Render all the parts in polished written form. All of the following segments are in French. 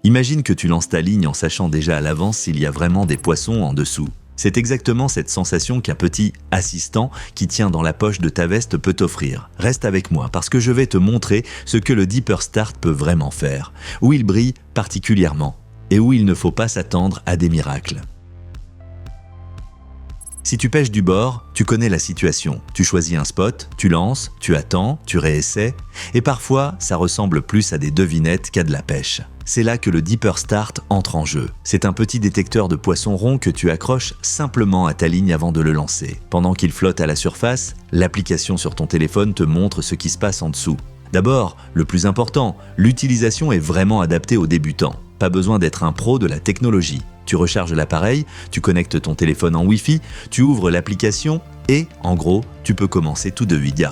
Imagine que tu lances ta ligne en sachant déjà à l'avance s'il y a vraiment des poissons en dessous. C'est exactement cette sensation qu'un petit assistant qui tient dans la poche de ta veste peut t'offrir. Reste avec moi parce que je vais te montrer ce que le Deeper Start peut vraiment faire, où il brille particulièrement et où il ne faut pas s'attendre à des miracles. Si tu pêches du bord, tu connais la situation. Tu choisis un spot, tu lances, tu attends, tu réessais, et parfois ça ressemble plus à des devinettes qu'à de la pêche. C'est là que le Deeper Start entre en jeu. C'est un petit détecteur de poissons ronds que tu accroches simplement à ta ligne avant de le lancer. Pendant qu'il flotte à la surface, l'application sur ton téléphone te montre ce qui se passe en dessous. D'abord, le plus important, l'utilisation est vraiment adaptée aux débutants. Pas besoin d'être un pro de la technologie. Tu recharges l'appareil, tu connectes ton téléphone en Wi-Fi, tu ouvres l'application et, en gros, tu peux commencer tout de suite.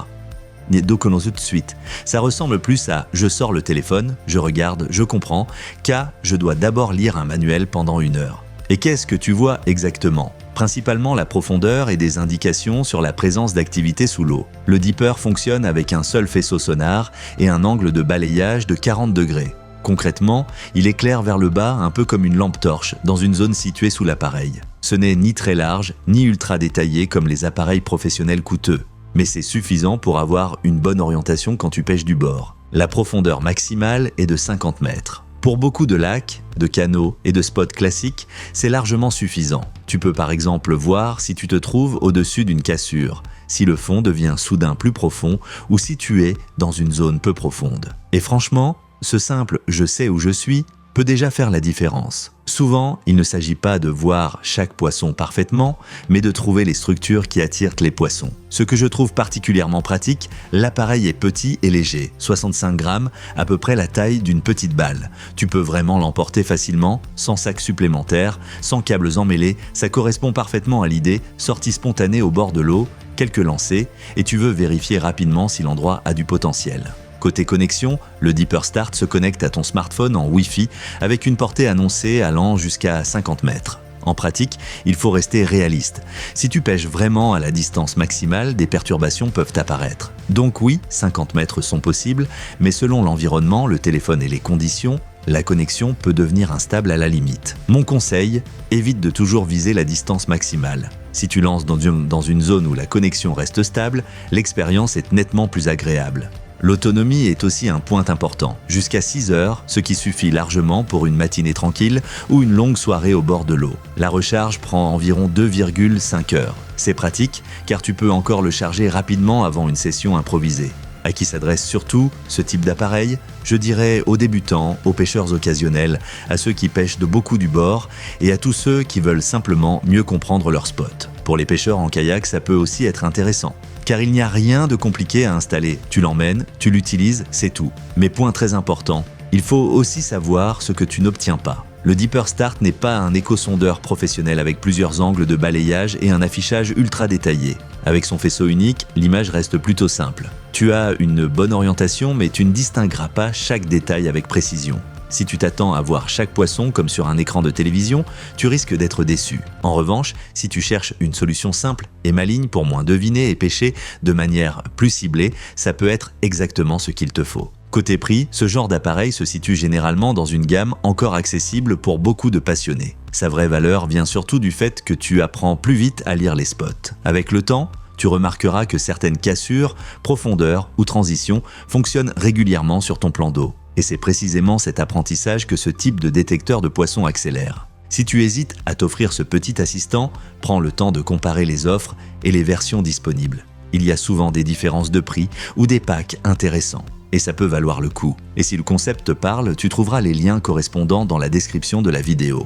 Tout de suite. Ça ressemble plus à « je sors le téléphone, je regarde, je comprends » qu'à « je dois d'abord lire un manuel pendant 1 heure ». Et qu'est-ce que tu vois exactement ? Principalement la profondeur et des indications sur la présence d'activité sous l'eau. Le Deeper fonctionne avec un seul faisceau sonar et un angle de balayage de 40 degrés. Concrètement, il éclaire vers le bas un peu comme une lampe torche dans une zone située sous l'appareil. Ce n'est ni très large, ni ultra détaillé comme les appareils professionnels coûteux, mais c'est suffisant pour avoir une bonne orientation quand tu pêches du bord. La profondeur maximale est de 50 mètres. Pour beaucoup de lacs, de canaux et de spots classiques, c'est largement suffisant. Tu peux par exemple voir si tu te trouves au-dessus d'une cassure, si le fond devient soudain plus profond ou si tu es dans une zone peu profonde. Et franchement, ce simple « je sais où je suis » peut déjà faire la différence. Souvent, il ne s'agit pas de voir chaque poisson parfaitement, mais de trouver les structures qui attirent les poissons. Ce que je trouve particulièrement pratique, l'appareil est petit et léger, 65 grammes, à peu près la taille d'une petite balle. Tu peux vraiment l'emporter facilement, sans sac supplémentaire, sans câbles emmêlés, ça correspond parfaitement à l'idée, sortie spontanée au bord de l'eau, quelques lancers, et tu veux vérifier rapidement si l'endroit a du potentiel. Côté connexion, le Deeper Start se connecte à ton smartphone en Wi-Fi avec une portée annoncée allant jusqu'à 50 mètres. En pratique, il faut rester réaliste. Si tu pêches vraiment à la distance maximale, des perturbations peuvent apparaître. Donc oui, 50 mètres sont possibles, mais selon l'environnement, le téléphone et les conditions, la connexion peut devenir instable à la limite. Mon conseil, évite de toujours viser la distance maximale. Si tu lances dans une zone où la connexion reste stable, l'expérience est nettement plus agréable. L'autonomie est aussi un point important, jusqu'à 6 heures, ce qui suffit largement pour une matinée tranquille ou une longue soirée au bord de l'eau. La recharge prend environ 2,5 heures. C'est pratique car tu peux encore le charger rapidement avant une session improvisée. À qui s'adresse surtout ce type d'appareil ? Je dirais aux débutants, aux pêcheurs occasionnels, à ceux qui pêchent de beaucoup du bord et à tous ceux qui veulent simplement mieux comprendre leur spot. Pour les pêcheurs en kayak, ça peut aussi être intéressant. Car il n'y a rien de compliqué à installer. Tu l'emmènes, tu l'utilises, c'est tout. Mais point très important, il faut aussi savoir ce que tu n'obtiens pas. Le Deeper Start n'est pas un échosondeur professionnel avec plusieurs angles de balayage et un affichage ultra détaillé. Avec son faisceau unique, l'image reste plutôt simple. Tu as une bonne orientation, mais tu ne distingueras pas chaque détail avec précision. Si tu t'attends à voir chaque poisson comme sur un écran de télévision, tu risques d'être déçu. En revanche, si tu cherches une solution simple et maligne pour moins deviner et pêcher de manière plus ciblée, ça peut être exactement ce qu'il te faut. Côté prix, ce genre d'appareil se situe généralement dans une gamme encore accessible pour beaucoup de passionnés. Sa vraie valeur vient surtout du fait que tu apprends plus vite à lire les spots. Avec le temps, tu remarqueras que certaines cassures, profondeurs ou transitions fonctionnent régulièrement sur ton plan d'eau. Et c'est précisément cet apprentissage que ce type de détecteur de poissons accélère. Si tu hésites à t'offrir ce petit assistant, prends le temps de comparer les offres et les versions disponibles. Il y a souvent des différences de prix ou des packs intéressants. Et ça peut valoir le coup. Et si le concept te parle, tu trouveras les liens correspondants dans la description de la vidéo.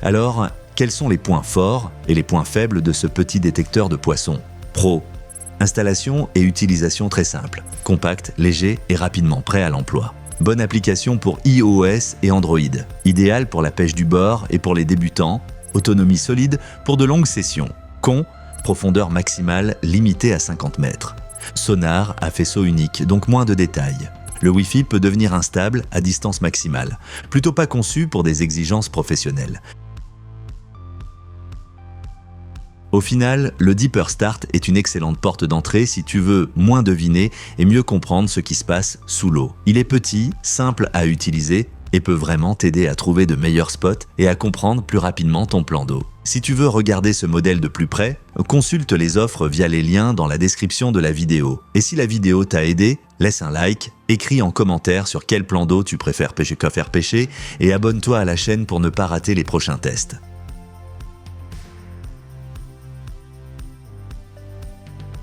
Alors, quels sont les points forts et les points faibles de ce petit détecteur de poissons ? Pro. Installation et utilisation très simple, compact, léger et rapidement prêt à l'emploi. Bonne application pour iOS et Android, idéal pour la pêche du bord et pour les débutants, autonomie solide pour de longues sessions. Con, profondeur maximale limitée à 50 mètres. Sonar à faisceau unique, donc moins de détails. Le Wi-Fi peut devenir instable à distance maximale, plutôt pas conçu pour des exigences professionnelles. Au final, le Deeper Start est une excellente porte d'entrée si tu veux moins deviner et mieux comprendre ce qui se passe sous l'eau. Il est petit, simple à utiliser et peut vraiment t'aider à trouver de meilleurs spots et à comprendre plus rapidement ton plan d'eau. Si tu veux regarder ce modèle de plus près, consulte les offres via les liens dans la description de la vidéo. Et si la vidéo t'a aidé, laisse un like, écris en commentaire sur quel plan d'eau tu préfères pêcher et abonne-toi à la chaîne pour ne pas rater les prochains tests.